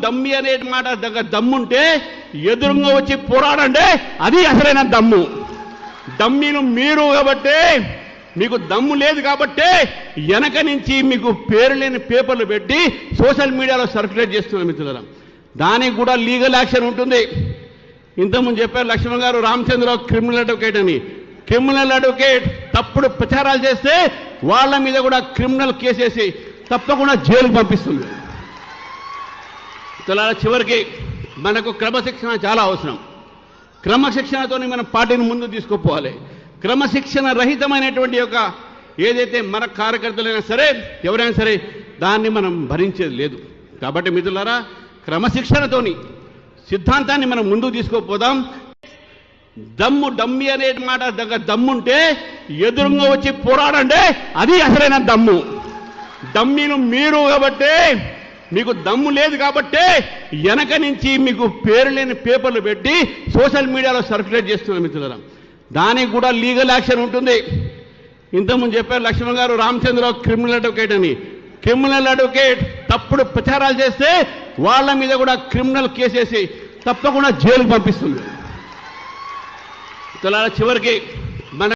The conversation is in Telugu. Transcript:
డమ్మి అనే మాట దగ్గర దమ్ముంటే ఎదురుగా వచ్చి పోరాడండి, అది అసలైన దమ్ము. డమ్మీలు మీరు కాబట్టి, మీకు దమ్ము లేదు కాబట్టి వెనక నుంచి మీకు పేరు లేని పేపర్లు పెట్టి సోషల్ మీడియాలో సర్క్యులేట్ చేస్తున్నారు మిత్రులారా. దానికి కూడా లీగల్ యాక్షన్ ఉంటుంది. ఇంతకుముందు చెప్పారు లక్ష్మణ్ గారు, రామచంద్రరావు క్రిమినల్ అడ్వకేట్ అని. క్రిమినల్ అడ్వకేట్ తప్పుడు ప్రచారాలు చేస్తే వాళ్ళ మీద కూడా క్రిమినల్ కేసేసి తప్పకుండా జైలుకు పంపిస్తుంది. చివరికి మనకు క్రమశిక్షణ చాలా అవసరం. క్రమశిక్షణతో మనం పార్టీని ముందు తీసుకుపోవాలి. క్రమశిక్షణ రహితమైనటువంటి యొక్క ఏదైతే మన కార్యకర్తలైనా సరే ఎవరైనా సరే దాన్ని మనం భరించేది లేదు. కాబట్టి మిత్రులారా, క్రమశిక్షణతోని సిద్ధాంతాన్ని మనం ముందుకు తీసుకుపోదాం. డమ్మి అనే మాట దగ్గర దమ్ముంటే ఎదురుగా వచ్చి పోరాడండి, అది అసలైన దమ్ము. డమ్మీలు మీరు కాబట్టి, మీకు దమ్ము లేదు కాబట్టి వెనక నుంచి మీకు పేరు లేని పేపర్లు పెట్టి సోషల్ మీడియాలో సర్క్యులేట్ చేస్తున్నారు మిత్రులారా. దానికి కూడా లీగల్ యాక్షన్ ఉంటుంది. ఇంతకుముందు చెప్పారు లక్ష్మణ్ గారు, రామచంద్రరావు క్రిమినల్ అడ్వకేట్ అని. క్రిమినల్ అడ్వకేట్ తప్పుడు ప్రచారాలు చేస్తే వాళ్ళ మీద కూడా క్రిమినల్ కేసేసి తప్పకుండా జైలుకు పంపిస్తుంది. చివరికి మన